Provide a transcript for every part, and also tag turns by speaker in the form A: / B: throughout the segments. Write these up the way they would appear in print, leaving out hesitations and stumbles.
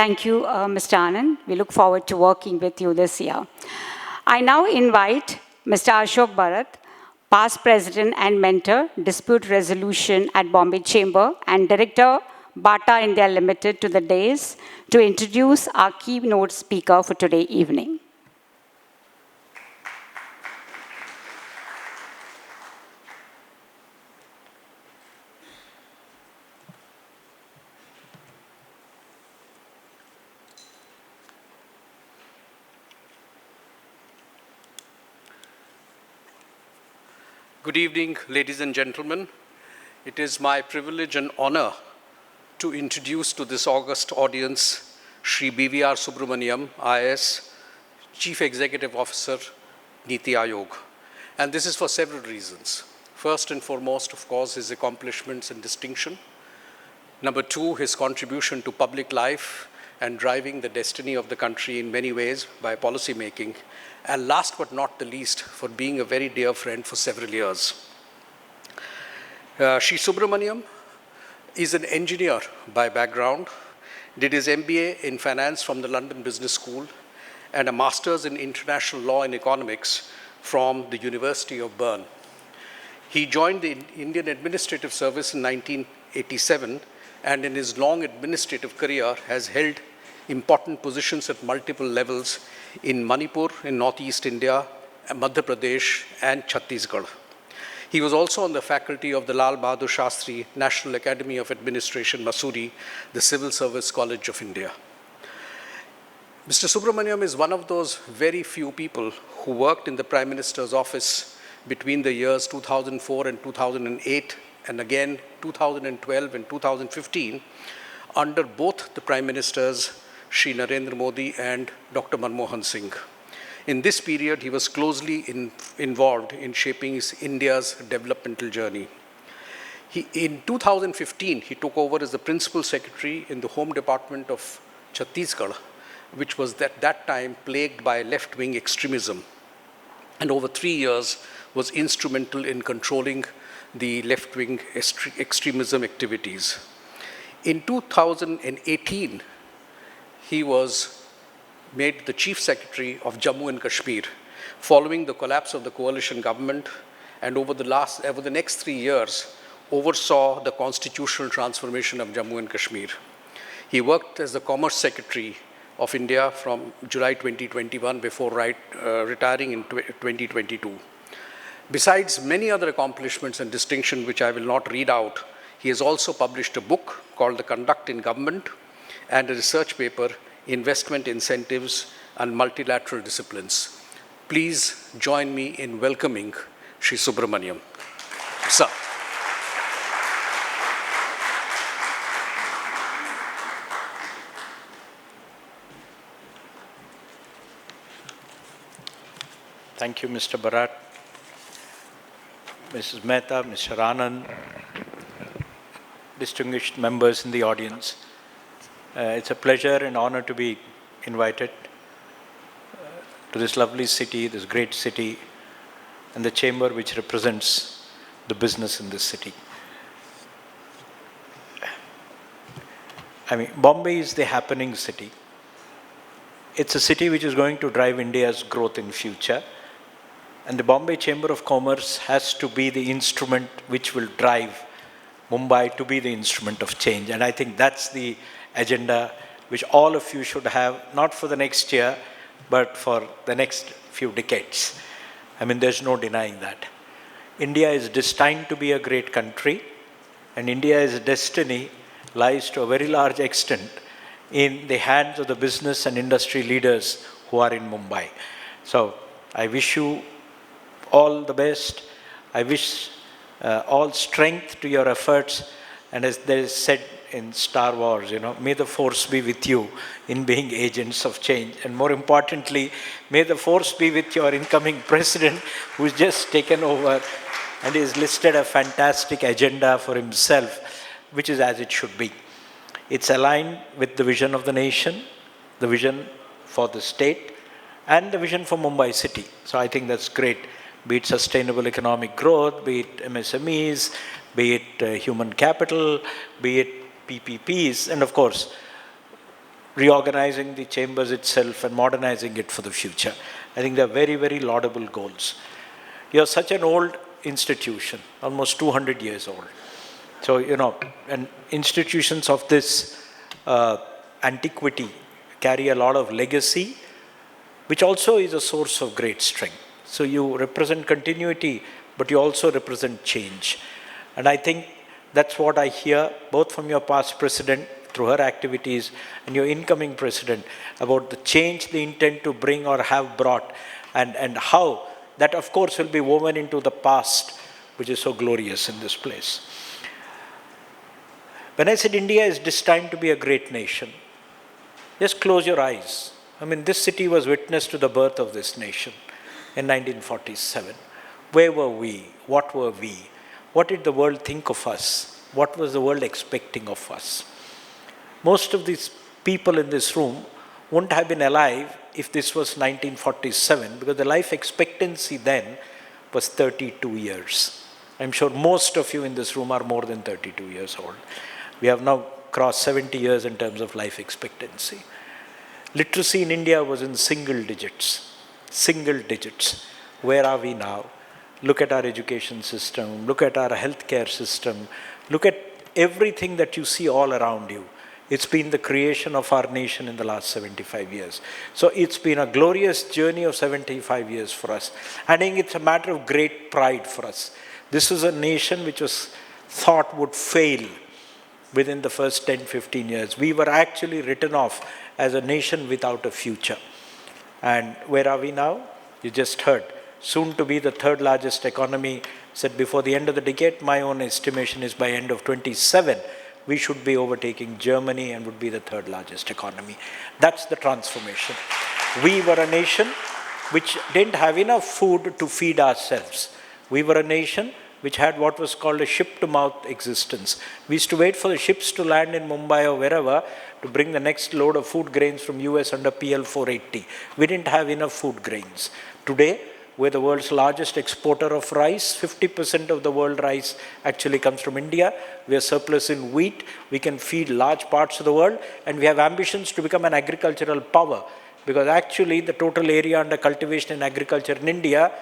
A: Thank you, Mr. Anand. We look forward to working with you this year. I now invite Mr. Ashok Bharat, past president and mentor, dispute resolution at Bombay Chamber and director, Bata India Limited, to the dais to introduce our keynote speaker for today evening.
B: Good evening, ladies and gentlemen. It is my privilege and honor to introduce to this august audience Shri B.V.R. Subrahmanyam, IAS, Chief Executive Officer, NITI Aayog. And this is for several reasons. First and foremost, of course, his accomplishments and distinction. Number two, his contribution to public life and driving the destiny of the country in many ways by policy making. And last but not the least, for being a very dear friend for several years. Shri Subrahmanyam is an engineer by background, did his MBA in finance from the London Business School and a master's in international law and economics from the University of Bern. He joined the Indian Administrative Service in 1987 and in his long administrative career has held important positions at multiple levels in Manipur, in Northeast India, Madhya Pradesh, and Chhattisgarh. He was also on the faculty of the Lal Bahadur Shastri National Academy of Administration, Mussoorie, the Civil Service College of India. Mr. Subrahmanyam is one of those very few people who worked in the Prime Minister's office between the years 2004 and 2008, and again 2012 and 2015, under both the Prime Ministers, Shri Narendra Modi and Dr. Manmohan Singh. In this period, he was closely involved in shaping India's developmental journey. In 2015, he took over as the Principal Secretary in the Home Department of Chhattisgarh, which was at that time plagued by left-wing extremism, and over 3 years was instrumental in controlling the left-wing extremism activities. In 2018, he was made the Chief Secretary of Jammu and Kashmir, following the collapse of the coalition government, and over the next 3 years, oversaw the constitutional transformation of Jammu and Kashmir. He worked as the Commerce Secretary of India from July 2021 before retiring in 2022. Besides many other accomplishments and distinctions, which I will not read out, he has also published a book called The Conduct in Government and a research paper, Investment Incentives and Multilateral Disciplines. Please join me in welcoming Shri Subrahmanyam. Sir.
C: Thank you, Mr. Bharat, Mrs. Mehta, Mr. Anand, distinguished members in the audience. It's a pleasure and honor to be invited to this lovely city, this great city, and the chamber which represents the business in this city. I mean, Bombay is the happening city. It's a city which is going to drive India's growth in future. And the Bombay Chamber of Commerce has to be the instrument which will drive Mumbai to be the instrument of change. And I think that's the agenda which all of you should have, not for the next year, but for the next few decades. I mean, there's no denying that. India is destined to be a great country, and India's destiny lies to a very large extent in the hands of the business and industry leaders who are in Mumbai. So I wish you all the best. I wish all strength to your efforts. And as they said in Star Wars, may the force be with you in being agents of change. And more importantly, may the force be with your incoming president, who's just taken over and has listed a fantastic agenda for himself, which is as it should be. It's aligned with the vision of the nation, the vision for the state, and the vision for Mumbai city. So I think that's great. Be it sustainable economic growth, be it MSMEs, be it human capital, be it PPPs, and of course, reorganizing the chambers itself and modernizing it for the future. I think they're very, very laudable goals. You're such an old institution, almost 200 years old. So, and institutions of this antiquity carry a lot of legacy, which also is a source of great strength. So you represent continuity, but you also represent change. And I think that's what I hear both from your past president through her activities and your incoming president about the change they intend to bring or have brought, and how that, of course, will be woven into the past, which is so glorious in this place. When I said India is destined to be a great nation, just close your eyes. I mean, this city was witness to the birth of this nation in 1947. Where were we? What were we? What did the world think of us? What was the world expecting of us? Most of these people in this room wouldn't have been alive if this was 1947, because the life expectancy then was 32 years. I'm sure most of you in this room are more than 32 years old. We have now crossed 70 years in terms of life expectancy. Literacy in India was in single digits. Single digits. Where are we now? Look at our education system. Look at our healthcare system. Look at everything that you see all around you. It's been the creation of our nation in the last 75 years. So it's been a glorious journey of 75 years for us. I think it's a matter of great pride for us. This is a nation which was thought would fail within the first 10, 15 years. We were actually written off as a nation without a future. And where are we now? You just heard. Soon to be the third largest economy. Said before the end of the decade, my own estimation is by end of 27, we should be overtaking Germany and would be the third largest economy. That's the transformation. We were a nation which didn't have enough food to feed ourselves. We were a nation which had what was called a ship-to-mouth existence. We used to wait for the ships to land in Mumbai or wherever to bring the next load of food grains from US under PL 480. We didn't have enough food grains. Today, we're the world's largest exporter of rice. 50% of the world rice actually comes from India. We are surplus in wheat. We can feed large parts of the world. And we have ambitions to become an agricultural power. Because actually the total area under cultivation in agriculture in India,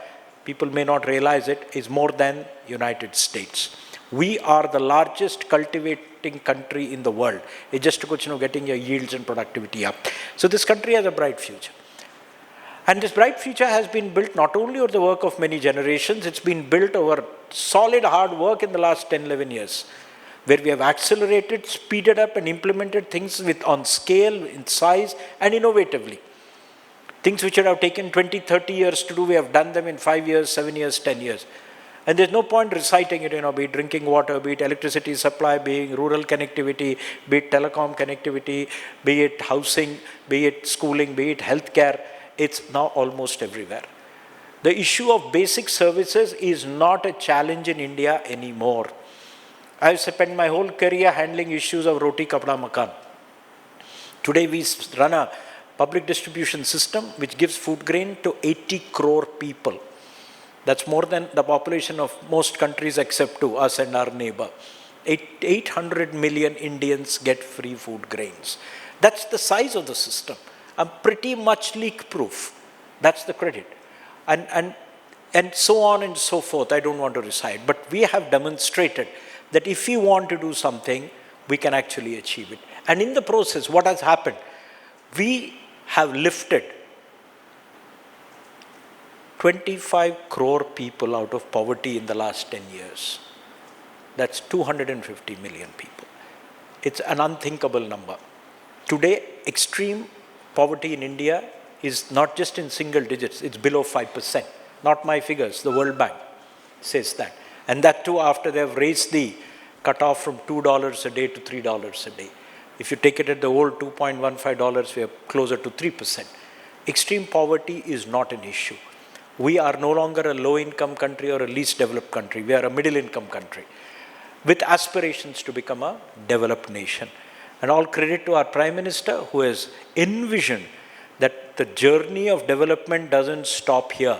C: people may not realize it, is more than United States. We are the largest cultivating country in the world. It's just getting your yields and productivity up. So this country has a bright future. And this bright future has been built not only over the work of many generations, it's been built over solid hard work in the last 10, 11 years, where we have accelerated, speeded up and implemented things on scale, in size and innovatively. Things which would have taken 20, 30 years to do, we have done them in 5 years, 7 years, 10 years. And there's no point reciting it, be it drinking water, be it electricity supply, be it rural connectivity, be it telecom connectivity, be it housing, be it schooling, be it healthcare. It's now almost everywhere. The issue of basic services is not a challenge in India anymore. I've spent my whole career handling issues of roti, kapda, makan. Today we run a public distribution system which gives food grain to 80 crore people. That's more than the population of most countries except to us and our neighbor. 800 million Indians get free food grains. That's the size of the system. I'm pretty much leak-proof. That's the credit. And so on and so forth. I don't want to recite. But we have demonstrated that if we want to do something, we can actually achieve it. And in the process, what has happened? We have lifted 25 crore people out of poverty in the last 10 years. That's 250 million people. It's an unthinkable number. Today, extreme poverty in India is not just in single digits, it's below 5%. Not my figures, the World Bank says that. And that too after they've raised the cutoff from $2 a day to $3 a day. If you take it at the old $2.15, we are closer to 3%. Extreme poverty is not an issue. We are no longer a low-income country or a least developed country. We are a middle-income country with aspirations to become a developed nation. And all credit to our Prime Minister who has envisioned that the journey of development doesn't stop here.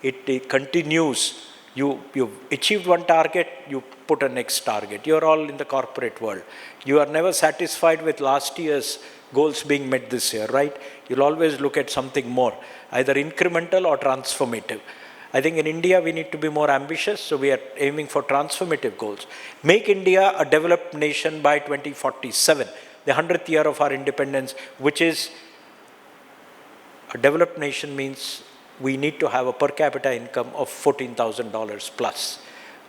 C: It continues. You've achieved one target, you put a next target. You're all in the corporate world. You are never satisfied with last year's goals being met this year, right? You'll always look at something more, either incremental or transformative. I think in India, we need to be more ambitious, so we are aiming for transformative goals. Make India a developed nation by 2047, the 100th year of our independence, which is a developed nation means we need to have a per capita income of $14,000 plus.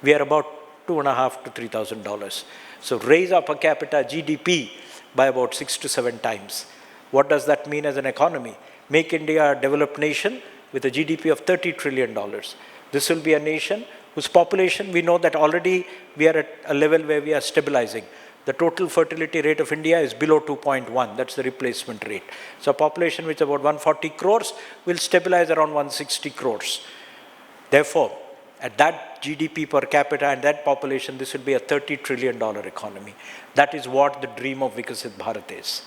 C: We are about $2,500 to $3,000. So raise our per capita GDP by about 6 to 7 times. What does that mean as an economy? Make India a developed nation with a GDP of $30 trillion. This will be a nation whose population, we know that already we are at a level where we are stabilizing. The total fertility rate of India is below 2.1. That's the replacement rate. So a population which is about 140 crores will stabilize around 160 crores. Therefore, at that GDP per capita and that population, this will be a $30 trillion economy. That is what the dream of Vikasit Bharat is.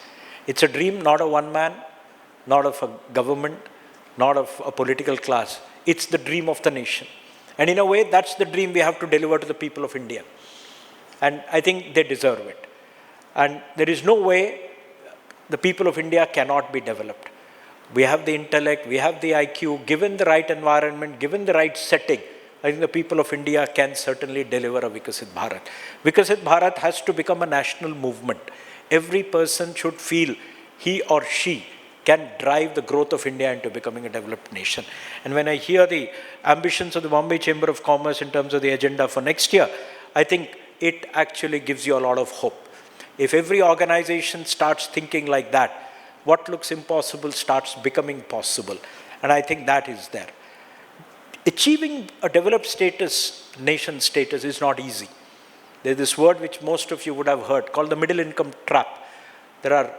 C: It's a dream not of one man, not of a government, not of a political class. It's the dream of the nation. And in a way, that's the dream we have to deliver to the people of India. And I think they deserve it. And there is no way the people of India cannot be developed. We have the intellect, we have the IQ, given the right environment, given the right setting, I think the people of India can certainly deliver a Vikasit Bharat. Vikasit Bharat has to become a national movement. Every person should feel he or she can drive the growth of India into becoming a developed nation. And when I hear the ambitions of the Bombay Chamber of Commerce in terms of the agenda for next year, I think it actually gives you a lot of hope. If every organization starts thinking like that, what looks impossible starts becoming possible. And I think that is there. Achieving a developed status, nation status, is not easy. There's this word which most of you would have heard called the middle income trap. There are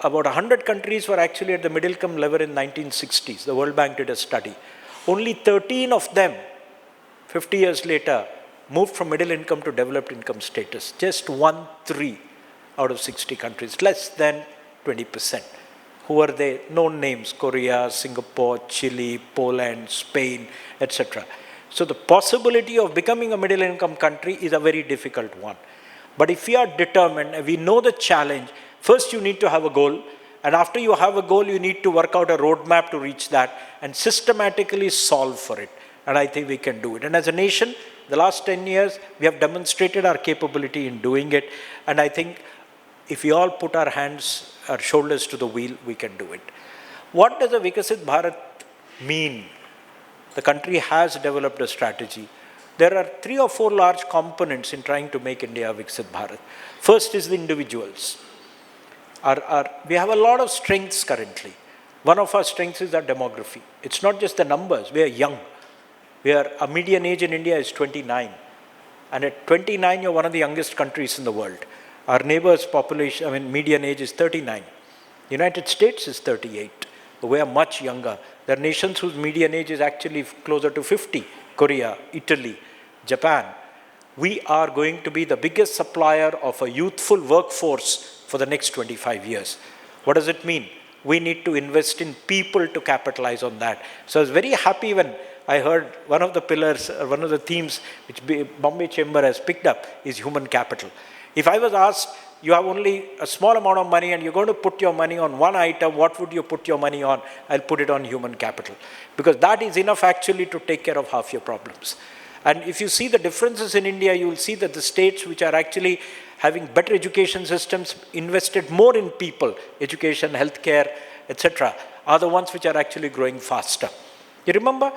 C: about 100 countries were actually at the middle income level in 1960s. The World Bank did a study. Only 13 of them, 50 years later, moved from middle income to developed income status. Just 1-3 out of 60 countries, less than 20%. Who are they? Known names: Korea, Singapore, Chile, Poland, Spain, etc. So the possibility of becoming a middle income country is a very difficult one. But if we are determined and we know the challenge, first you need to have a goal. And after you have a goal, you need to work out a roadmap to reach that and systematically solve for it. And I think we can do it. And as a nation, the last 10 years, we have demonstrated our capability in doing it. And I think if we all put our hands, our shoulders to the wheel, we can do it. What does a Vikasit Bharat mean? The country has developed a strategy. There are 3 or 4 large components in trying to make India a Vikasit Bharat. First is the individuals. We have a lot of strengths currently. One of our strengths is our demography. It's not just the numbers. We are young. Our median age in India is 29. And at 29, you're one of the youngest countries in the world. Our neighbors' population, median age is 39. United States is 38. We are much younger. There are nations whose median age is actually closer to 50. Korea, Italy, Japan. We are going to be the biggest supplier of a youthful workforce for the next 25 years. What does it mean? We need to invest in people to capitalize on that. So I was very happy when I heard one of the pillars, one of the themes which Bombay Chamber has picked up is human capital. If I was asked, you have only a small amount of money and you're going to put your money on one item, what would you put your money on? I'll put it on human capital. Because that is enough actually to take care of half your problems. And if you see the differences in India, you will see that the states which are actually having better education systems, invested more in people, education, healthcare, etc., are the ones which are actually growing faster. You remember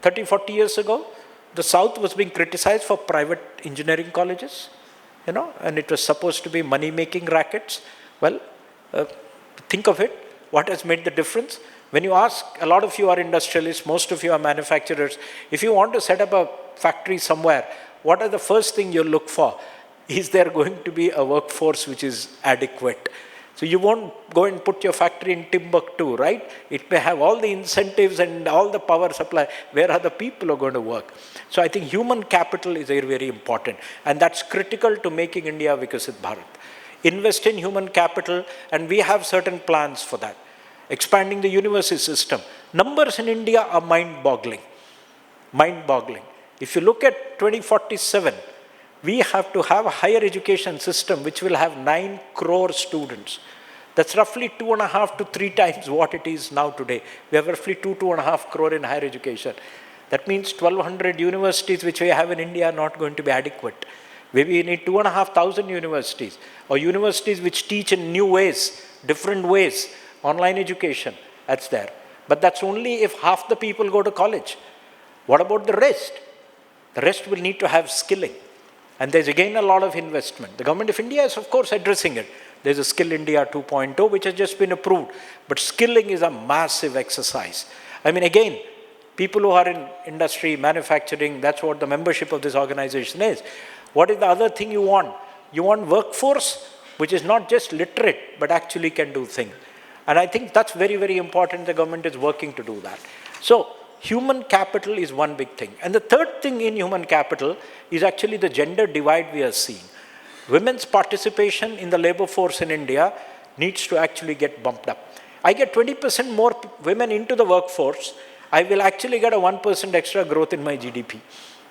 C: 30, 40 years ago, the South was being criticized for private engineering colleges, and it was supposed to be money-making rackets. Well, think of it. What has made the difference? When you ask, a lot of you are industrialists, most of you are manufacturers. If you want to set up a factory somewhere, what are the first thing you'll look for? Is there going to be a workforce which is adequate? So you won't go and put your factory in Timbuktu, right? It may have all the incentives and all the power supply. Where are the people who are going to work? So I think human capital is very, very important. And that's critical to making India Vikasit Bharat. Invest in human capital, and we have certain plans for that. Expanding the university system. Numbers in India are mind-boggling. Mind-boggling. If you look at 2047, we have to have a higher education system which will have 9 crore students. That's roughly 2.5 to 3 times what it is now today. We have roughly 2.5 crore in higher education. That means 1,200 universities which we have in India are not going to be adequate. Maybe we need 2,500 universities, or universities which teach in new ways, different ways, online education, that's there. But that's only if half the people go to college. What about the rest? The rest will need to have skilling. And there's again a lot of investment. The government of India is of course addressing it. There's a Skill India 2.0 which has just been approved. But skilling is a massive exercise. I mean, again, people who are in industry, manufacturing, that's what the membership of this organization is. What is the other thing you want? You want workforce which is not just literate, but actually can do things. And I think that's very, very important. The government is working to do that. So human capital is one big thing. And the third thing in human capital is actually the gender divide we are seeing. Women's participation in the labor force in India needs to actually get bumped up. I get 20% more women into the workforce, I will actually get a 1% extra growth in my GDP.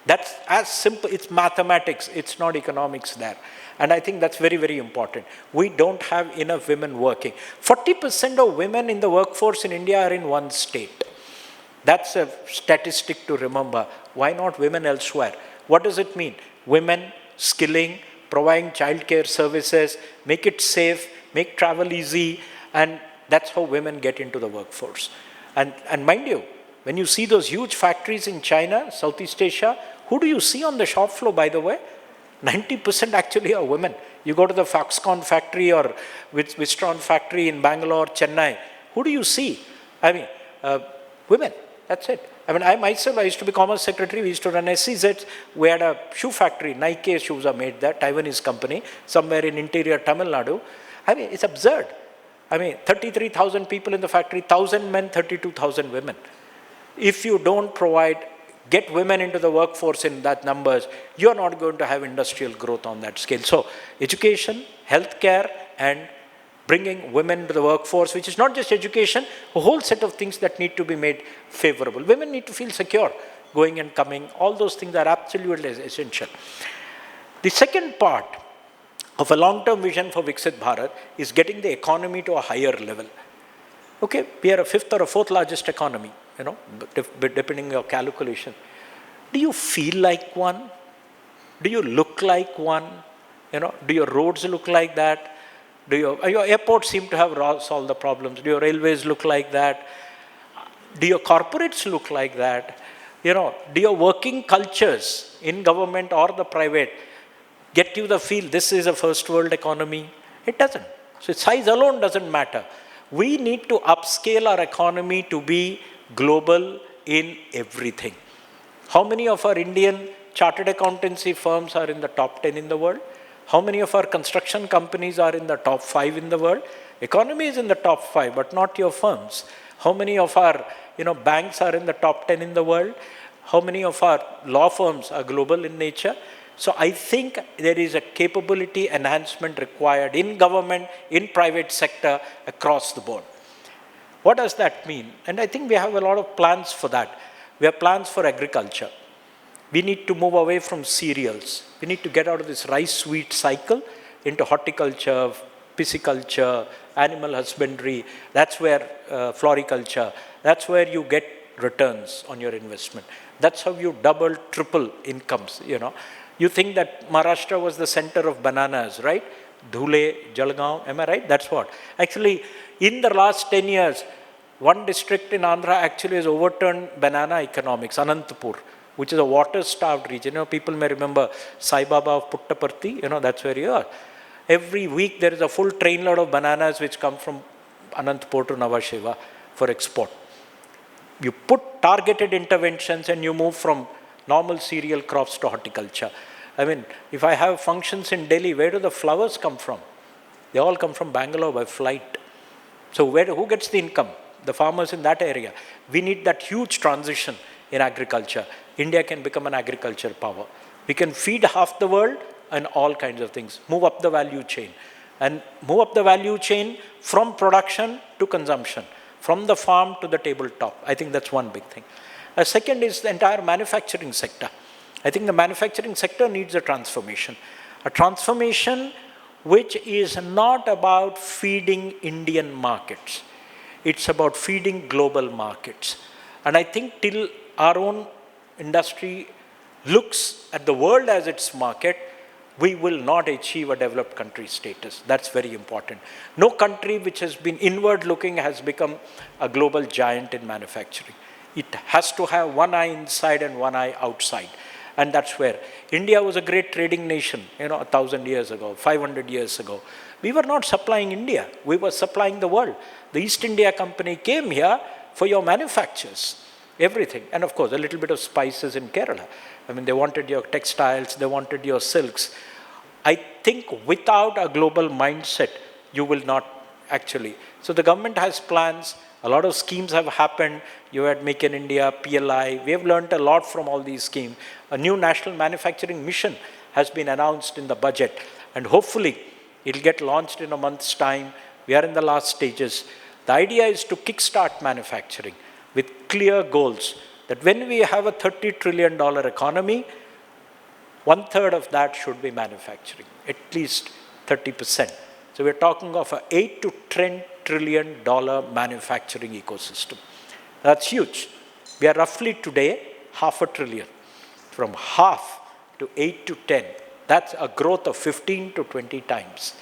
C: That's as simple, it's mathematics, it's not economics there. And I think that's very, very important. We don't have enough women working. 40% of women in the workforce in India are in one state. That's a statistic to remember. Why not women elsewhere? What does it mean? Women, skilling, providing childcare services, make it safe, make travel easy, and that's how women get into the workforce. And mind you, when you see those huge factories in China, Southeast Asia, who do you see on the shop floor, by the way? 90% actually are women. You go to the Foxconn factory or Wistron factory in Bangalore, Chennai, who do you see? I mean, women, that's it. I mean, I myself, I used to be Commerce Secretary, we used to run SEZ, we had a shoe factory, Nike shoes are made there, Taiwanese company, somewhere in interior Tamil Nadu. I mean, it's absurd. I mean, 33,000 people in the factory, 1,000 men, 32,000 women. If you don't get women into the workforce in that numbers, you're not going to have industrial growth on that scale. So, education, healthcare, and bringing women to the workforce, which is not just education, a whole set of things that need to be made favorable. Women need to feel secure going and coming. All those things are absolutely essential. The second part of a long-term vision for Viksit Bharat is getting the economy to a higher level. Okay, we are a 5th or a 4th largest economy, depending on your calculation. Do you feel like one? Do you look like one? Do your roads look like that? Do your airports seem to have solved the problems? Do your railways look like that? Do your corporates look like that? Do your working cultures in government or the private get you the feel this is a first world economy? It doesn't. So size alone doesn't matter. We need to upscale our economy to be global in everything. How many of our Indian chartered accountancy firms are in the top 10 in the world? How many of our construction companies are in the top 5 in the world? Economy is in the top 5, but not your firms. How many of our banks are in the top 10 in the world? How many of our law firms are global in nature? So I think there is a capability enhancement required in government, in private sector, across the board. What does that mean? And I think we have a lot of plans for that. We have plans for agriculture. We need to move away from cereals. We need to get out of this rice-wheat cycle into horticulture, pisciculture, animal husbandry. That's where floriculture. That's where you get returns on your investment. That's how you double, triple incomes, You think that Maharashtra was the center of bananas, right? Dhule, Jalgaon, am I right? That's what. Actually, in the last 10 years, one district in Andhra actually has overturned banana economics, Anantapur, which is a water-starved region. People may remember Sai Baba of Puttaparthi, that's where you are. Every week there is a full trainload of bananas which come from Anantapur to Navasheva for export. You put targeted interventions and you move from normal cereal crops to horticulture. I mean, if I have functions in Delhi, where do the flowers come from? They all come from Bangalore by flight. So who gets the income? The farmers in that area. We need that huge transition in agriculture. India can become an agriculture power. We can feed half the world and all kinds of things. Move up the value chain. And move up the value chain from production to consumption. From the farm to the tabletop. I think that's one big thing. A second is the entire manufacturing sector. I think the manufacturing sector needs a transformation which is not about feeding Indian markets. It's about feeding global markets. And I think till our own industry looks at the world as its market, we will not achieve a developed country status. That's very important. No country which has been inward looking has become a global giant in manufacturing. It has to have one eye inside and one eye outside. And that's where India was a great trading nation, 1,000 years ago, 500 years ago. We were not supplying India. We were supplying the world. The East India Company came here for your manufactures, everything. And of course, a little bit of spices in Kerala. I mean, they wanted your textiles, they wanted your silks. I think without a global mindset, you will not actually. So the government has plans. A lot of schemes have happened. You had Make in India, PLI. We have learned a lot from all these schemes. A new national manufacturing mission has been announced in the budget. And hopefully, it will get launched in a month's time. We are in the last stages. The idea is to kickstart manufacturing with clear goals. That when we have a $30 trillion economy, 1/3 of that should be manufacturing, at least 30%. So we're talking of an $8 to $10 trillion manufacturing ecosystem. That's huge. We are roughly today $500 billion. From half to 8 to 10, that's a growth of 15 to 20 times.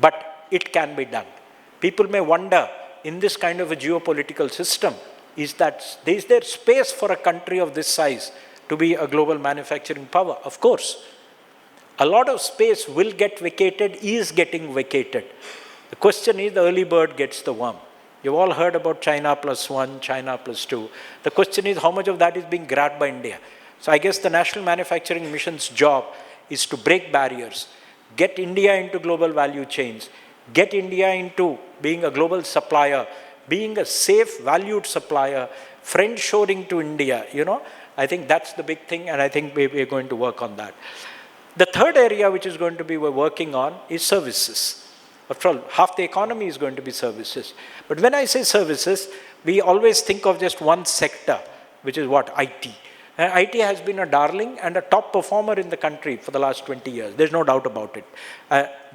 C: But it can be done. People may wonder, in this kind of a geopolitical system, is there space for a country of this size to be a global manufacturing power? Of course. A lot of space will get vacated, is getting vacated. The question is, the early bird gets the worm. You've all heard about China +1, China +2. The question is, how much of that is being grabbed by India? So I guess the National Manufacturing Mission's job is to break barriers, get India into global value chains, get India into being a global supplier, being a safe, valued supplier, friend-shoring to India, I think that's the big thing, and I think we're going to work on that. The third area which is going to be we're working on is services. After all, half the economy is going to be services. But when I say services, we always think of just one sector, which is what? IT. And IT has been a darling and a top performer in the country for the last 20 years. There's no doubt about it.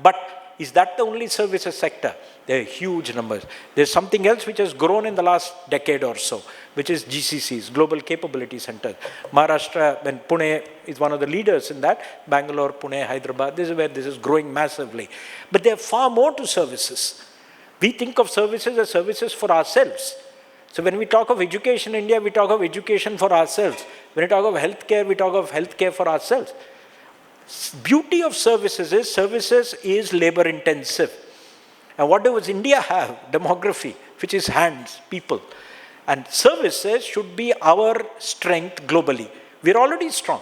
C: But is that the only services sector? There are huge numbers. There's something else which has grown in the last decade or so, which is GCCs, Global Capability Centers. Maharashtra and Pune is one of the leaders in that. Bangalore, Pune, Hyderabad, this is where this is growing massively. But there are far more to services. We think of services as services for ourselves. So when we talk of education in India, we talk of education for ourselves. When we talk of healthcare, we talk of healthcare for ourselves. Beauty of services is labor intensive. And what does India have? Demography, which is hands, people. And services should be our strength globally. We're already strong.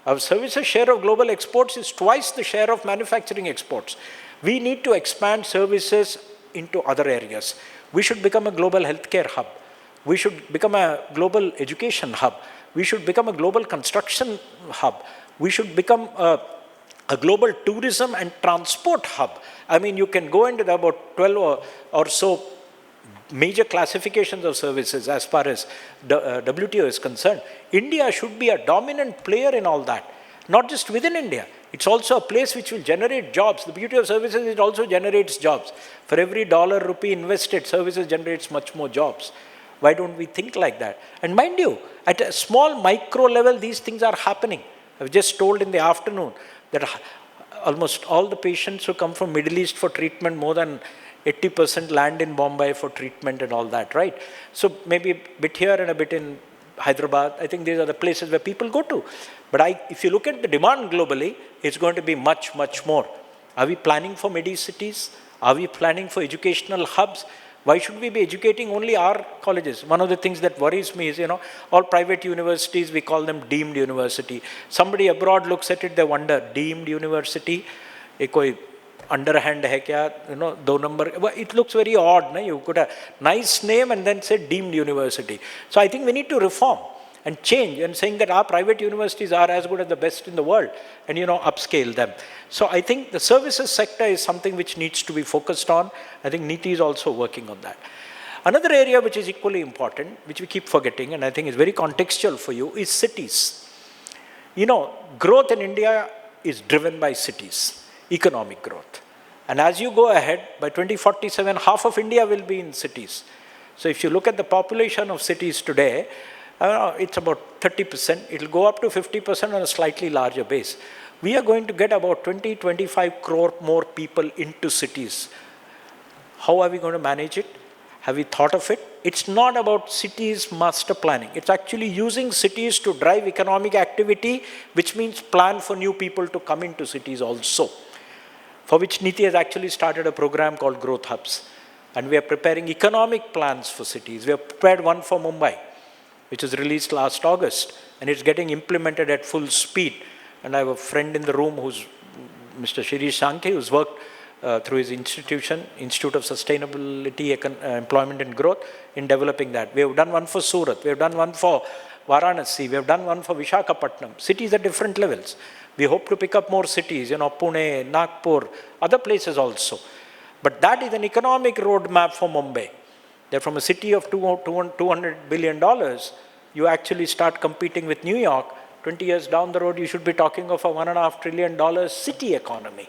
C: Our services share of global exports is twice the share of manufacturing exports. We need to expand services into other areas. We should become a global healthcare hub. We should become a global education hub. We should become a global construction hub. We should become a global tourism and transport hub. I mean, you can go into about 12 or so major classifications of services as far as the WTO is concerned. India should be a dominant player in all that, not just within India. It's also a place which will generate jobs. The beauty of services, it also generates jobs. For every dollar, rupee invested, services generates much more jobs. Why don't we think like that? And mind you, at a small micro level, these things are happening. I was just told in the afternoon that almost all the patients who come from Middle East for treatment, more than 80% land in Bombay for treatment and all that, right? So maybe a bit here and a bit in Hyderabad. I think these are the places where people go to. But if you look at the demand globally, it's going to be much, much more. Are we planning for medi-cities? Are we planning for educational hubs? Why should we be educating only our colleges? One of the things that worries me is, all private universities, we call them deemed university. Somebody abroad looks at it, they wonder, deemed university? Koi underhand hai kya? Do number. It looks very odd. No? You put a nice name and then say deemed university. So I think we need to reform and change and saying that our private universities are as good as the best in the world and, upscale them. So I think the services sector is something which needs to be focused on. I think NITI is also working on that. Another area which is equally important, which we keep forgetting, and I think is very contextual for you, is cities. Growth in India is driven by cities, economic growth. And as you go ahead, by 2047, half of India will be in cities. So if you look at the population of cities today, it's about 30%. It will go up to 50% on a slightly larger base. We are going to get about 20-25 crore more people into cities. How are we going to manage it? Have we thought of it? It's not about cities master planning. It's actually using cities to drive economic activity, which means plan for new people to come into cities also, for which NITI has actually started a program called Growth Hubs. And we are preparing economic plans for cities. We have prepared one for Mumbai, which was released last August, and it's getting implemented at full speed. And I have a friend in the room who's Mr. Shri Shankhi, who's worked through his institution, Institute of Sustainability, Employment and Growth, in developing that. We have done one for Surat, we have done one for Varanasi, we have done one for Vishakhapatnam. Cities at different levels. We hope to pick up more cities, Pune, Nagpur, other places also. But that is an economic roadmap for Mumbai. That from a city of $200 billion, you actually start competing with New York. 20 years down the road, you should be talking of a $1.5 trillion city economy.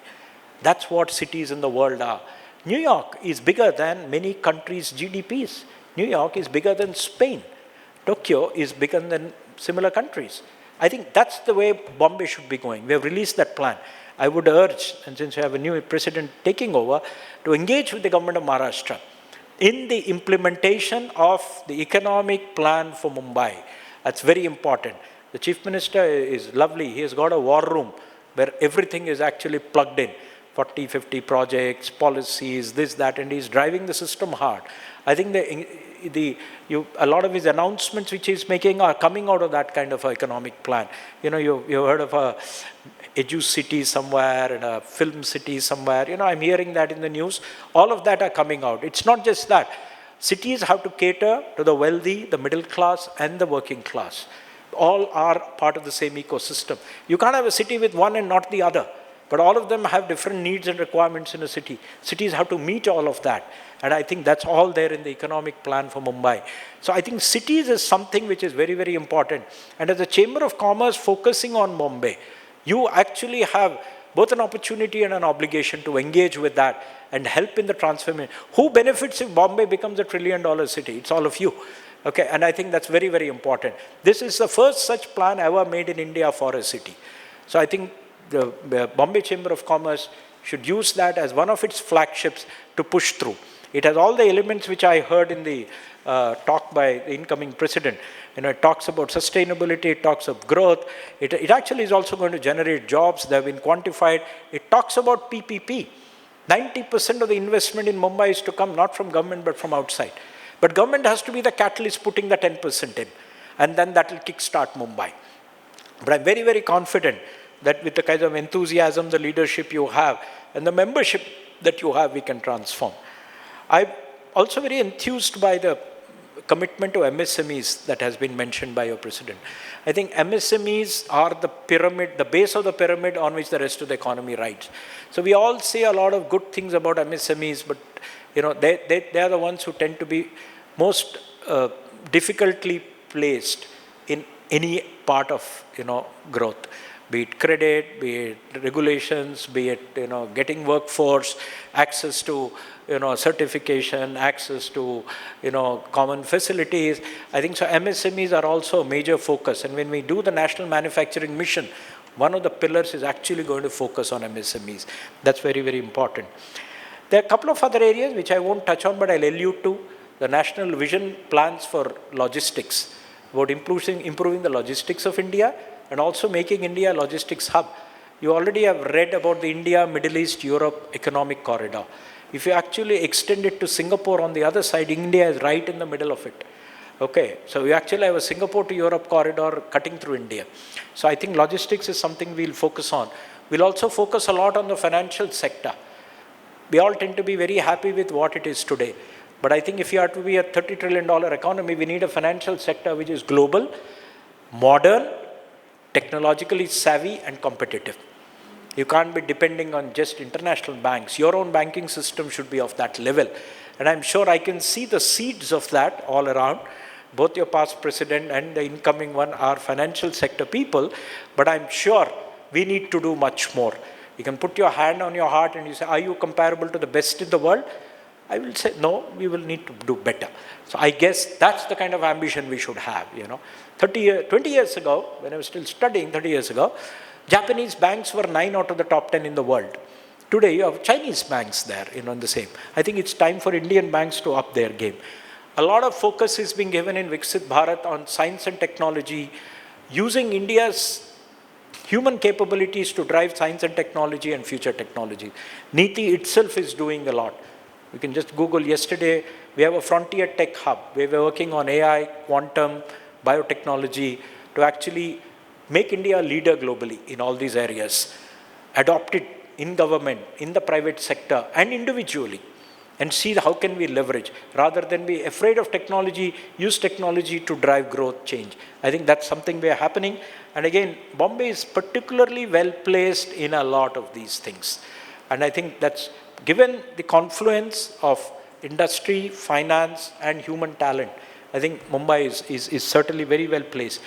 C: That's what cities in the world are. New York is bigger than many countries' GDPs. New York is bigger than Spain. Tokyo is bigger than similar countries. I think that's the way Bombay should be going. We have released that plan. I would urge, and since we have a new president taking over, to engage with the government of Maharashtra in the implementation of the economic plan for Mumbai. That's very important. The chief minister is lovely. He has got a war room where everything is actually plugged in. 40, 50 projects, policies, this, that, and he's driving the system hard. I think a lot of his announcements which he's making are coming out of that kind of economic plan. You've heard of a edu city somewhere and a film city somewhere. I'm hearing that in the news. All of that are coming out. It's not just that. Cities have to cater to the wealthy, the middle class, and the working class. All are part of the same ecosystem. You can't have a city with one and not the other. But all of them have different needs and requirements in a city. Cities have to meet all of that. And I think that's all there in the economic plan for Mumbai. So I think cities is something which is very, very important. And as a Chamber of Commerce focusing on Bombay, you actually have both an opportunity and an obligation to engage with that and help in the transformation. Who benefits if Bombay becomes a $1 trillion city? It's all of you. Okay, and I think that's very, very important. This is the first such plan ever made in India for a city. So I think the Bombay Chamber of Commerce should use that as one of its flagships to push through. It has all the elements which I heard in the talk by the incoming president. It talks about sustainability, it talks of growth. It actually is also going to generate jobs. They have been quantified. It talks about PPP. 90% of the investment in Mumbai is to come not from government but from outside. But government has to be the catalyst putting the 10% in. And then that will kickstart Mumbai. But I'm very, very confident that with the kind of enthusiasm, the leadership you have, and the membership that you have, we can transform. I'm also very enthused by the commitment to MSMEs that has been mentioned by your president. I think MSMEs are the pyramid, the base of the pyramid on which the rest of the economy rides. So we all say a lot of good things about MSMEs, but they are the ones who tend to be most difficultly placed in any part of growth. Be it credit, be it regulations, be it getting workforce, access to certification, access to common facilities. I think so MSMEs are also a major focus. And when we do the National Manufacturing Mission, one of the pillars is actually going to focus on MSMEs. That's very, very important. There are a couple of other areas which I won't touch on, but I'll allude to. The National Vision Plans for Logistics, about improving the logistics of India, and also making India a logistics hub. You already have read about the India, Middle East, Europe economic corridor. If you actually extend it to Singapore on the other side, India is right in the middle of it. Okay, so we actually have a Singapore to Europe corridor cutting through India. So I think logistics is something we'll focus on. We'll also focus a lot on the financial sector. We all tend to be very happy with what it is today. But I think if you have to be a $30 trillion economy, we need a financial sector which is global, modern, technologically savvy and competitive. You can't be depending on just international banks. Your own banking system should be of that level. And I'm sure I can see the seeds of that all around. both your past president and the incoming one are financial sector people, but I'm sure we need to do much more. You can put your hand on your heart and you say, are you comparable to the best in the world? I will say, no, we will need to do better. So I guess that's the kind of ambition we should have, 20 years ago, when I was still studying 30 years ago, Japanese banks were 9 out of the top 10 in the world. Today, you have Chinese banks there, in the same. I think it's time for Indian banks to up their game. A lot of focus is being given in Viksit Bharat on science and technology, using India's human capabilities to drive science and technology and future technology. NITI itself is doing a lot. You can just Google yesterday, we have a frontier tech hub where we're working on AI, quantum, biotechnology to actually make India a leader globally in all these areas. Adopt it in government, in the private sector and individually, and see how can we leverage. Rather than be afraid of technology, use technology to drive growth, change. I think that's something where happening. And again, Bombay is particularly well placed in a lot of these things. And I think that's given the confluence of industry, finance and human talent. I think Mumbai is certainly very well placed.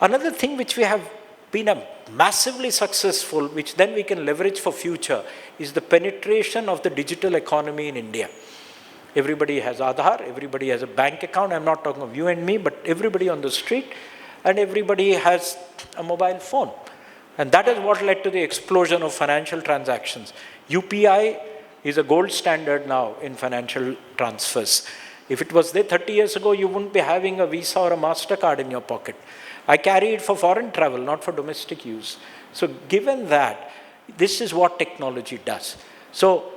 C: Another thing which we have been a massively successful, which then we can leverage for future, is the penetration of the digital economy in India. Everybody has Aadhaar, everybody has a bank account. I'm not talking of you and me, but everybody on the street, and everybody has a mobile phone. And that is what led to the explosion of financial transactions. UPI is a gold standard now in financial transfers. If it was there 30 years ago, you wouldn't be having a Visa or a MasterCard in your pocket. I carry it for foreign travel, not for domestic use. So given that, this is what technology does. So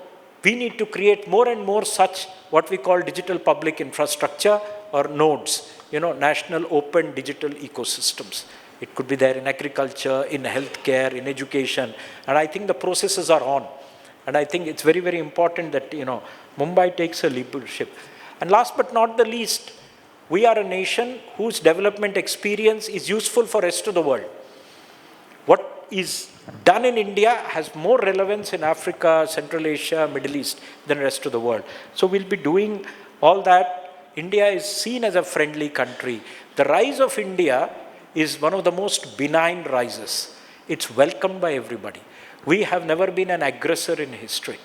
C: we need to create more and more such what we call digital public infrastructure or nodes, national open digital ecosystems. It could be there in agriculture, in healthcare, in education. And I think the processes are on. And I think it's very, very important that, Mumbai takes a leadership. And last but not the least, we are a nation whose development experience is useful for the rest of the world. What is done in India has more relevance in Africa, Central Asia, Middle East than the rest of the world. So we'll be doing all that. India is seen as a friendly country. The rise of India is one of the most benign rises. It's welcomed by everybody. We have never been an aggressor in history.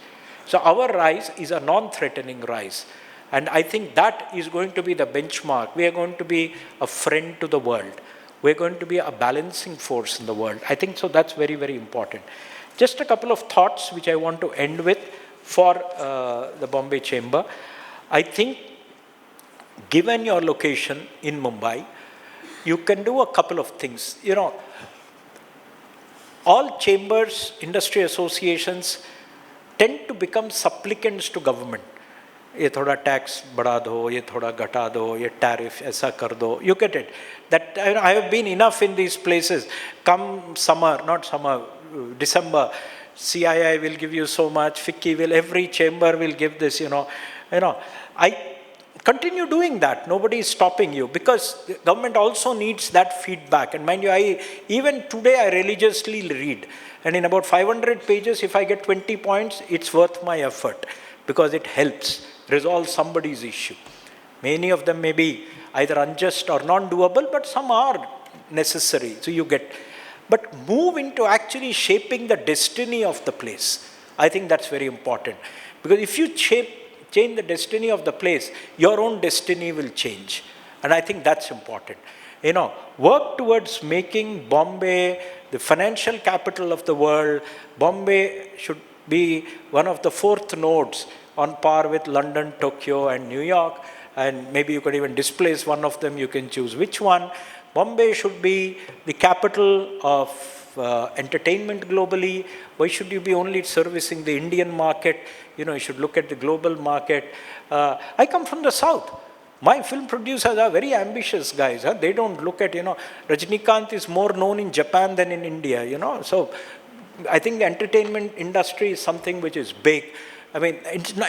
C: So our rise is a non-threatening rise. And I think that is going to be the benchmark. We are going to be a friend to the world. We're going to be a balancing force in the world. I think so that's very, very important. Just a couple of thoughts which I want to end with for the Bombay Chamber. I think given your location in Mumbai, you can do a couple of things. All chambers, industry associations tend to become supplicants to government. ये थोड़ा tax बढ़ा दो, ये थोड़ा घटा दो, ये tariff ऐसा कर दो. You get it. That I have been enough in these places. Come summer, not summer, December, CII will give you so much, FICCI will, every chamber will give this, I continue doing that. Nobody is stopping you because the government also needs that feedback. And mind you, even today I religiously read. And in about 500 pages, if I get 20 points, it's worth my effort because it helps resolve somebody's issue. Many of them may be either unjust or non-doable, but some are necessary. So you get, but move into actually shaping the destiny of the place. I think that's very important. Because if you change the destiny of the place, your own destiny will change. And I think that's important. Work towards making Bombay the financial capital of the world. Bombay should be one of the fourth nodes on par with London, Tokyo, and New York. And maybe you could even displace one of them. You can choose which one. Bombay should be the capital of entertainment globally. Why should you be only servicing the Indian market? You should look at the global market. I come from the South. My film producers are very ambitious guys. They don't look at, Rajinikanth is more known in Japan than in India, So I think the entertainment industry is something which is big. I mean,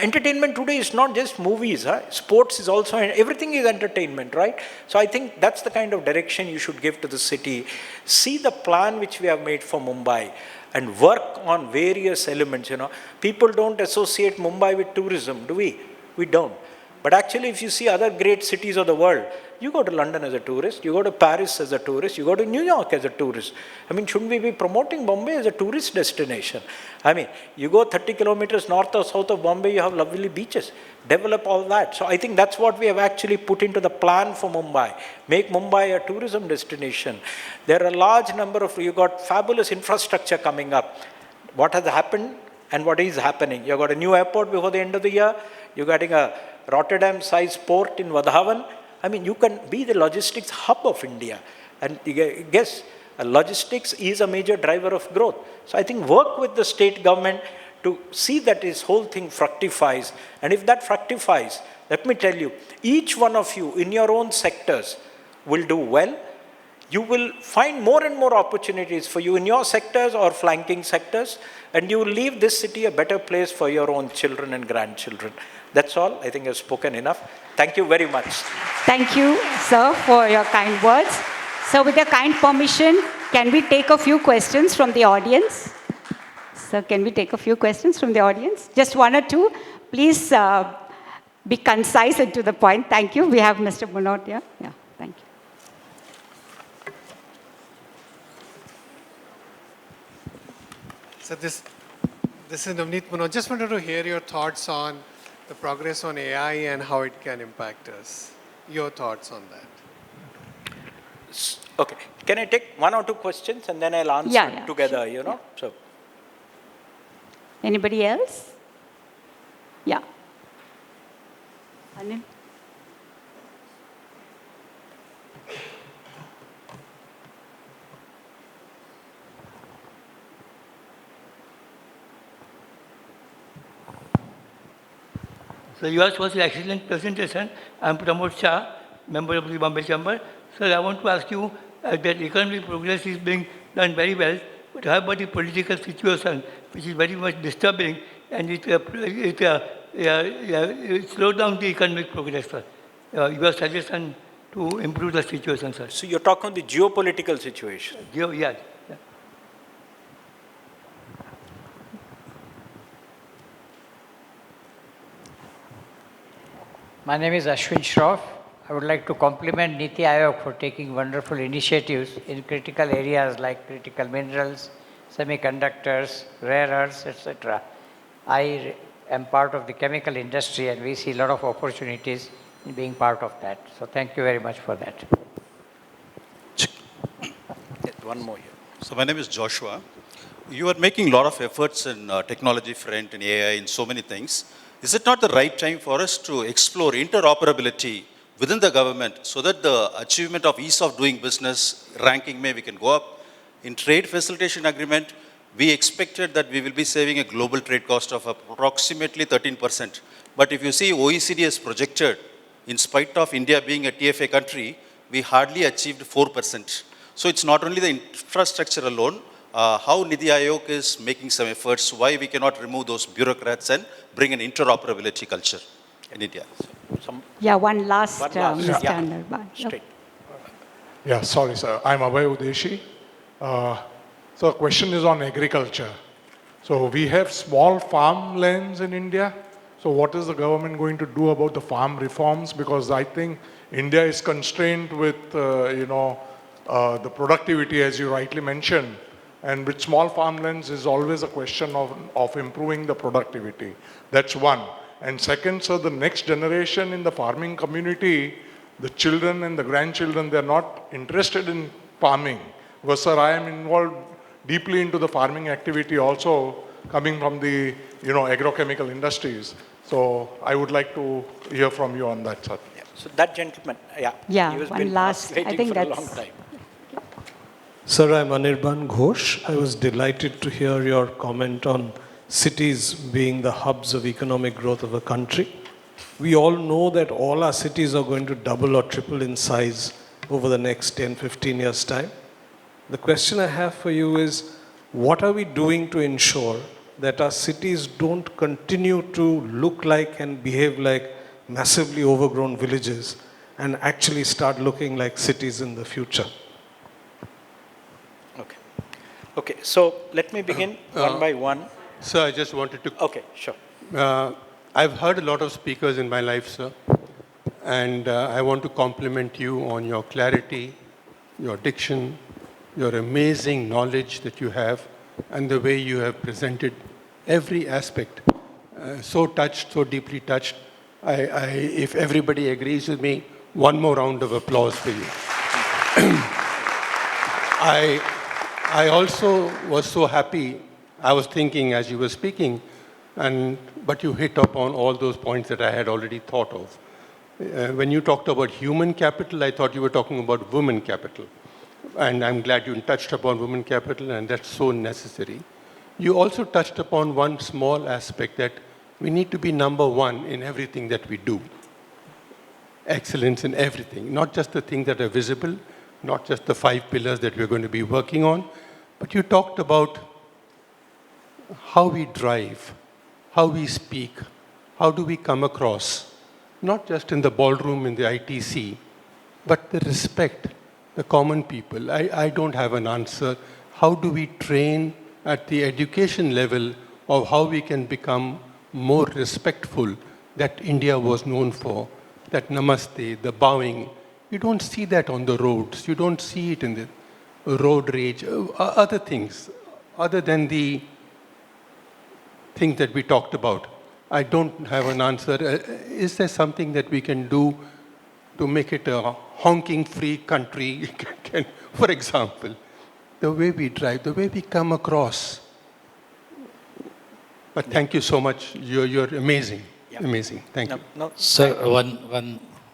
C: entertainment today is not just movies. Sports is also, everything is entertainment, right? So I think that's the kind of direction you should give to the city. See the plan which we have made for Mumbai and work on various elements, People don't associate Mumbai with tourism, do we? We don't. But actually, if you see other great cities of the world, you go to London as a tourist, you go to Paris as a tourist, you go to New York as a tourist. I mean, shouldn't we be promoting Bombay as a tourist destination? I mean, you go 30 kilometers north or south of Bombay, you have lovely beaches. Develop all that. So I think that's what we have actually put into the plan for Mumbai. Make Mumbai a tourism destination. There are a large number of, you got fabulous infrastructure coming up. What has happened and what is happening? You've got a new airport before the end of the year. You're getting a Rotterdam-sized port in Wadhavan. I mean, you can be the logistics hub of India. And guess, logistics is a major driver of growth. So I think work with the state government to see that this whole thing fructifies. And if that fructifies, let me tell you, each one of you in your own sectors will do well. You will find more and more opportunities for you in your sectors or flanking sectors, and you will leave this city a better place for your own children and grandchildren. That's all. I think I've spoken enough. Thank you very much.
A: Thank you, sir, for your kind words. So with your kind permission, can we take a few questions from the audience? Sir, can we take a few questions from the audience? Just one or two. Please be concise and to the point. Thank you. We have Mr. Munot here. Yeah, thank you.
D: So this is Navneet Munot. Just wanted to hear your thoughts on the progress on AI and how it can impact us. Your thoughts on that.
C: Okay. Can I take one or two questions and then I'll answer together, sure.
A: Yeah.
C: So.
A: Anybody else? Yeah. Anil?
E: So yours was an excellent presentation. I'm Pramod Shah, member of the Bombay Chamber. Sir, I want to ask you that economic progress is being done very well, but how about the political situation, which is very much disturbing, and it slowed down the economic progress, sir? Your suggestion to improve the situation, sir?
C: So you're talking the geopolitical situation?
E: Yeah.
F: My name is Ashwin Shroff. I would like to compliment NITI Aayog for taking wonderful initiatives in critical areas like critical minerals, semiconductors, rare earths, etc. I am part of the chemical industry and we see a lot of opportunities in being part of that. So thank you very much for that.
C: One more here.
G: So my name is Joshua. You are making a lot of efforts in technology front and AI and so many things. Is it not the right time for us to explore interoperability within the government so that the achievement of ease of doing business ranking we can go up? In trade facilitation agreement, we expected that we will be saving a global trade cost of approximately 13%. But if you see OECD has projected, in spite of India being a TFA country, we hardly achieved 4%. So it's not only the infrastructure alone, how NITI Aayog is making some efforts, why we cannot remove those bureaucrats and bring an interoperability culture in India.
A: One last. Mr. Anirban.
C: Straight.
H: Yeah, sorry, sir. I'm Abhay Udeshi. So the question is on agriculture. So we have small farmlands in India. So what is the government going to do about the farm reforms? Because I think India is constrained with, the productivity, as you rightly mentioned. And with small farmlands is always a question of improving the productivity. That's one. And second, sir, the next generation in the farming community, the children and the grandchildren, they're not interested in farming. Because, sir, I am involved deeply into the farming activity also, coming from the, agrochemical industries. So I would like to hear from you on that, sir.
C: Yeah. So that gentleman, he has been waiting for a long time.
I: Sir, I'm Anirban Ghosh. I was delighted to hear your comment on cities being the hubs of economic growth of a country. We all know that all our cities are going to double or triple in size over the next 10, 15 years' time. The question I have for you is, what are we doing to ensure that our cities don't continue to look like and behave like massively overgrown villages and actually start looking like cities in the future?
C: Okay, so let me begin one by one.
D: Sir, I just wanted to...
C: Okay, sure.
J: I've heard a lot of speakers in my life, sir, and I want to compliment you on your clarity, your diction, your amazing knowledge that you have, and the way you have presented every aspect. So touched, so deeply touched. If everybody agrees with me, one more round of applause for you. I also was so happy. I was thinking as you were speaking, but you hit upon all those points that I had already thought of. When you talked about human capital, I thought you were talking about women capital. And I'm glad you touched upon women capital, and that's so necessary. You also touched upon one small aspect, that we need to be number one in everything that we do. Excellence in everything, not just the things that are visible, not just the 5 pillars that we're going to be working on, but you talked about how we drive, how we speak, how do we come across, not just in the ballroom in the ITC, but the respect, the common people. I don't have an answer. How do we train at the education level of how we can become more respectful that India was known for, that namaste, the bowing. You don't see that on the roads. You don't see it in the road rage, other things, other than the things that we talked about. I don't have an answer. Is there something that we can do to make it a honking-free country? For example, the way we drive, the way we come across. But thank you so much. You're amazing. Yeah. Amazing. Thank you.
K: No. Sir,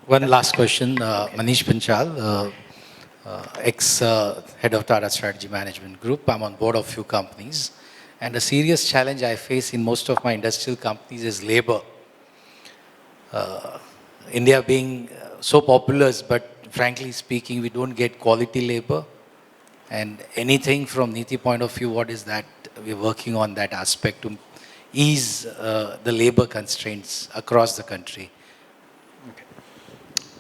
K: one last question. Manish Panchal, ex-head of Tata Strategy Management Group. I'm on board of few companies. And a serious challenge I face in most of my industrial companies is labor. India being so populous, but frankly speaking, we don't get quality labor. And anything from NITI point of view, what is that? We're working on that aspect to ease the labor constraints across the country.
C: Okay.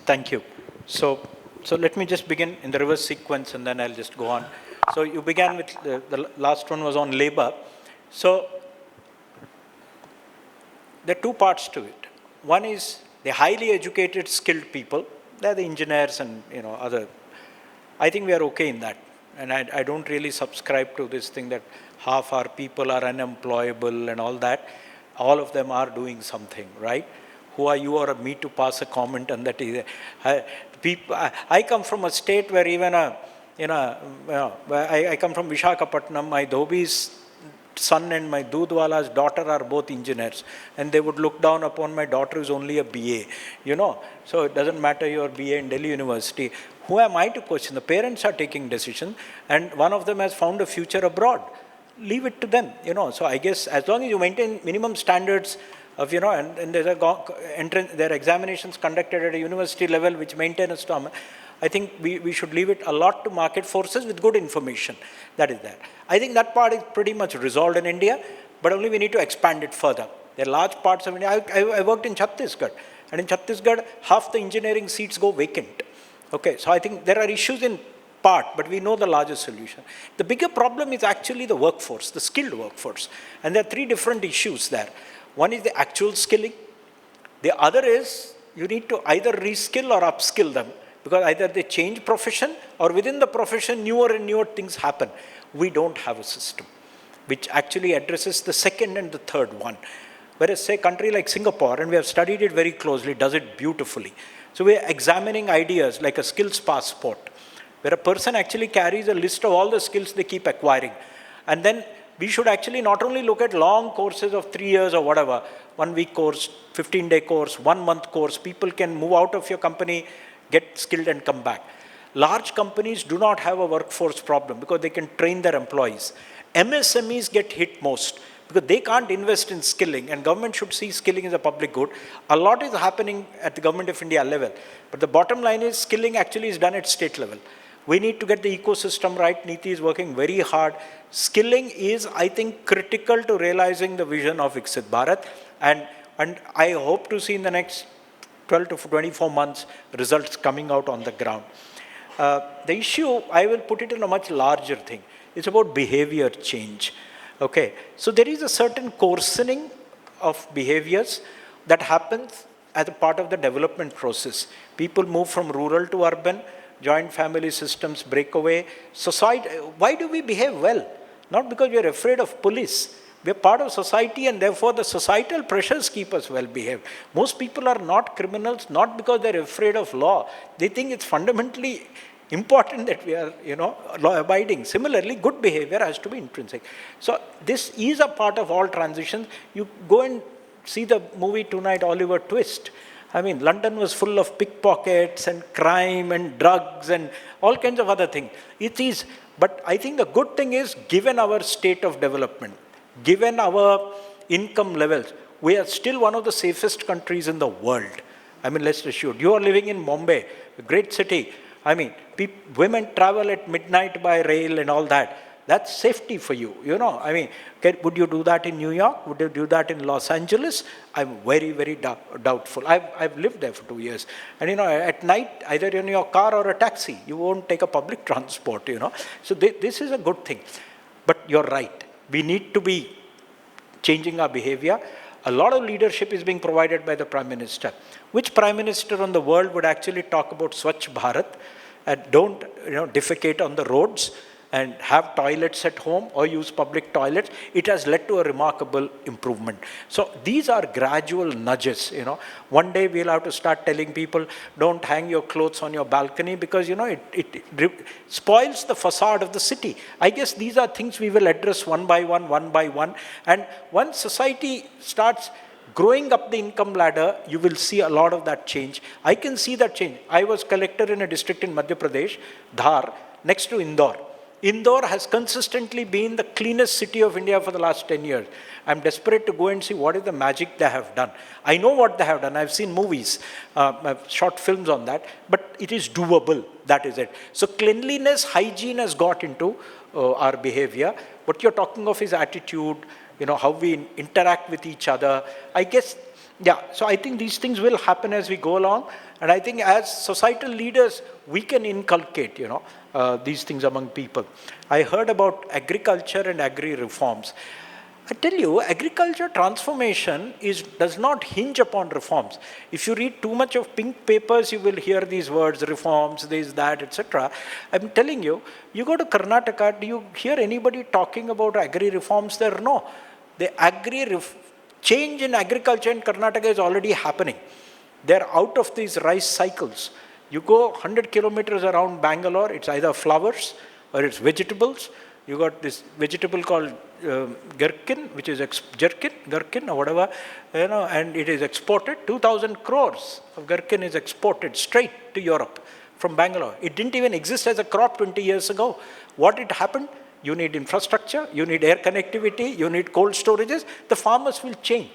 C: Thank you. So let me just begin in the reverse sequence, and then I'll just go on. So you began with, the last one was on labor. So there are two parts to it. One is the highly educated, skilled people. They're the engineers and other. I think we are okay in that. And I don't really subscribe to this thing that half our people are unemployable and all that. All of them are doing something, right? Who are you or me to pass a comment on that? I come from a state where even I come from Visakhapatnam. My Dhobi's son and my Dudwala's daughter are both engineers, and they would look down upon my daughter who's only a BA, So it doesn't matter your BA in Delhi University. Who am I to question? The parents are taking decisions, and one of them has found a future abroad. Leave it to them, So I guess as long as you maintain minimum standards of, and there's there are examinations conducted at a university level which maintain a storm. I think we should leave it a lot to market forces with good information. That is there. I think that part is pretty much resolved in India, but only we need to expand it further. There are large parts of India. I worked in Chhattisgarh, and in Chhattisgarh, half the engineering seats go vacant. Okay, so I think there are issues in part, but we know the larger solution. The bigger problem is actually the workforce, the skilled workforce. And there are 3 different issues there. One is the actual skilling. The other is you need to either reskill or upskill them, because either they change profession or within the profession newer and newer things happen. We don't have a system which actually addresses the second and the third one. Whereas say a country like Singapore, and we have studied it very closely, does it beautifully. So we are examining ideas like a skills passport, where a person actually carries a list of all the skills they keep acquiring. And then we should actually not only look at long courses of 3 years or whatever, 1 week course, 15-day course, 1 month course. People can move out of your company, get skilled and come back. Large companies do not have a workforce problem because they can train their employees. MSMEs get hit most because they can't invest in skilling, and government should see skilling as a public good. A lot is happening at the Government of India level, but the bottom line is skilling actually is done at state level. We need to get the ecosystem right. NITI is working very hard. Skilling is, I think, critical to realizing the vision of Viksit Bharat, and I hope to see in the next 12 to 24 months results coming out on the ground. The issue, I will put it in a much larger thing. It's about behavior change. Okay, so there is a certain coarsening of behaviors. that happens as a part of the development process. People move from rural to urban, joint family systems break away. Society, why do we behave well? Not because we are afraid of police. We are part of society, and therefore the societal pressures keep us well behaved. Most people are not criminals, not because they're afraid of law. They think it's fundamentally important that we are, law abiding. Similarly, good behavior has to be intrinsic. So this is a part of all transitions. You go and see the movie tonight, Oliver Twist. I mean, London was full of pickpockets and crime and drugs and all kinds of other things. It is, but I think the good thing is, given our state of development, given our income levels, we are still one of the safest countries in the world. I mean, let's assure you are living in Bombay, a great city. I mean, women travel at midnight by rail and all that. That's safety for you, I mean, would you do that in New York? Would you do that in Los Angeles? I'm very, very doubtful. I've lived there for 2 years. And, at night, either in your car or a taxi, you won't take a public transport, So this is a good thing. But you're right. We need to be changing our behavior. A lot of leadership is being provided by the Prime Minister. Which Prime Minister in the world would actually talk about Swachh Bharat and don't, defecate on the roads and have toilets at home or use public toilets? It has led to a remarkable improvement. So these are gradual nudges, One day we'll have to start telling people, don't hang your clothes on your balcony because, it spoils the facade of the city. I guess these are things we will address one by one. And once society starts growing up the income ladder, you will see a lot of that change. I can see that change. I was collector in a district in Madhya Pradesh, Dhar, next to Indore. Indore has consistently been the cleanest city of India for the last 10 years. I'm desperate to go and see what is the magic they have done. I know what they have done. I've seen movies, I've shot films on that, but it is doable. That is it. So cleanliness, hygiene has got into our behavior. What you're talking of is attitude, how we interact with each other. I guess, so I think these things will happen as we go along. And I think as societal leaders, we can inculcate, these things among people. I heard about agriculture and agri-reforms. I tell you, agriculture transformation does not hinge upon reforms. If you read too much of pink papers, you will hear these words, reforms, this, that, etc. I'm telling you, you go to Karnataka, do you hear anybody talking about agri-reforms there? No. The change in agriculture in Karnataka is already happening. They're out of these rice cycles. You go 100 kilometers around Bangalore, it's either flowers or it's vegetables. You got this vegetable called gherkin, which is gherkin or whatever, and it is exported. 2,000 crores of gherkin is exported straight to Europe from Bangalore. It didn't even exist as a crop 20 years ago. What had happened? You need infrastructure, you need air connectivity, you need cold storages. The farmers will change.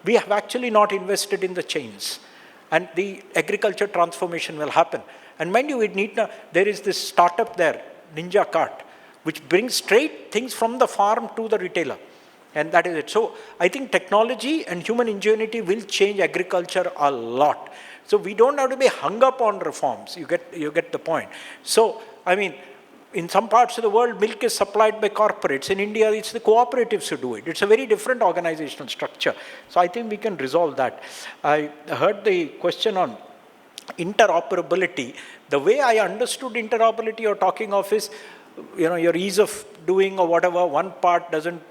C: We have actually not invested in the chains. And the agriculture transformation will happen. And mind you, there is this startup there, Ninja Cart, which brings straight things from the farm to the retailer. And that is it. So I think technology and human ingenuity will change agriculture a lot. So we don't have to be hung up on reforms. You get the point. So, I mean, in some parts of the world, milk is supplied by corporates. In India, it's the cooperatives who do it. It's a very different organizational structure. So I think we can resolve that. I heard the question on interoperability. The way I understood interoperability you're talking of is, your ease of doing or whatever, one part doesn't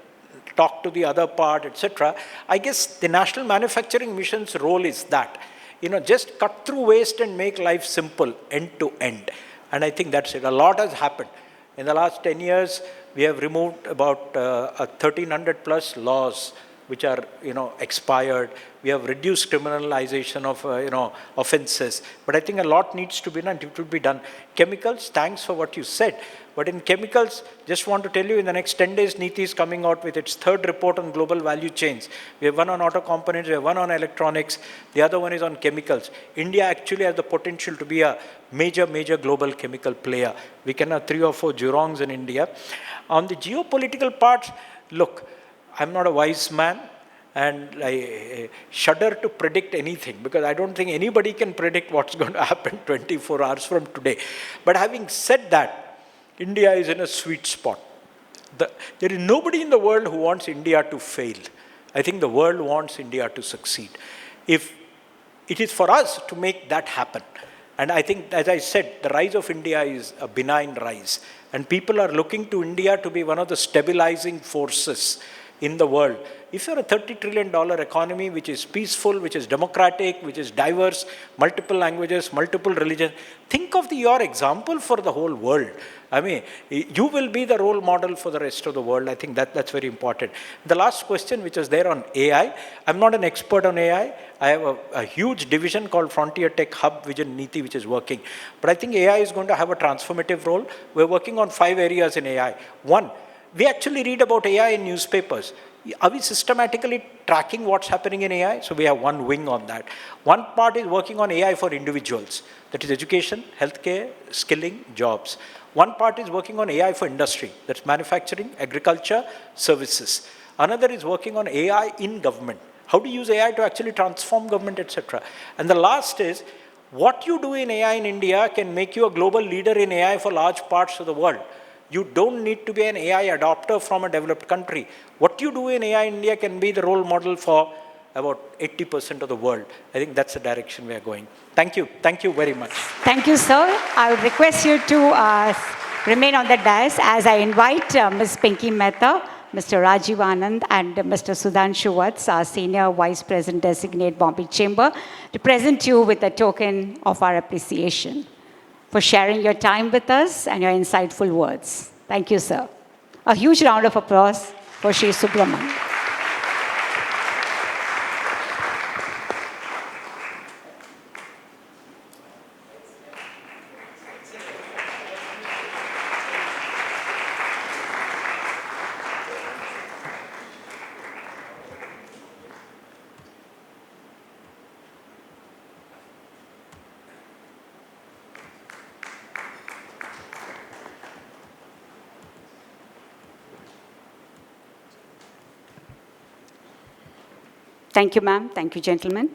C: talk to the other part, etc. I guess the National Manufacturing Mission's role is that, just cut through waste and make life simple, end to end. And I think that's it. A lot has happened. In the last 10 years, we have removed about 1,300 plus laws which are, expired. We have reduced criminalization of, offenses. But I think a lot needs to be done. It will be done. Chemicals, thanks for what you said. But in chemicals, just want to tell you, in the next 10 days, NITI is coming out with its third report on global value chains. We have one on auto components, we have one on electronics, the other one is on chemicals. India actually has the potential to be a major global chemical player. We can have 3 or 4 Jurongs in India. On the geopolitical part, look, I'm not a wise man, and I shudder to predict anything because I don't think anybody can predict what's going to happen 24 hours from today. But having said that, India is in a sweet spot. There is nobody in the world who wants India to fail. I think the world wants India to succeed. if it is for us to make that happen. And I think, as I said, the rise of India is a benign rise. And people are looking to India to be one of the stabilizing forces in the world. If you're a $30 trillion economy, which is peaceful, which is democratic, which is diverse, multiple languages, multiple religions, think of your example for the whole world. I mean, you will be the role model for the rest of the world. I think that's very important. The last question, which is there on AI, I'm not an expert on AI. I have a huge division called Frontier Tech Hub Vision Niti, which is working. But I think AI is going to have a transformative role. We're working on 5 areas in AI. One, we actually read about AI in newspapers. Are we systematically tracking what's happening in AI? So we have one wing on that. One part is working on AI for individuals. That is education, healthcare, skilling, jobs. One part is working on AI for industry. That's manufacturing, agriculture, services. Another is working on AI in government. How to use AI to actually transform government, etc. And the last is, what you do in AI in India can make you a global leader in AI for large parts of the world. You don't need to be an AI adopter from a developed country. What you do in AI in India can be the role model for about 80% of the world. I think that's the direction we are going. Thank you. Thank you very much.
A: Thank you, sir. I would request you to remain on the dais as I invite Ms. Pinky Mehta, Mr. Rajiv Anand, and Mr. Sudhanshu Vats, our Senior Vice President Designate, Bombay Chamber, to present you with a token of our appreciation for sharing your time with us and your insightful words. Thank you, sir. A huge round of applause for Shri Subrahmanyam. Thank you, ma'am. Thank you, gentlemen.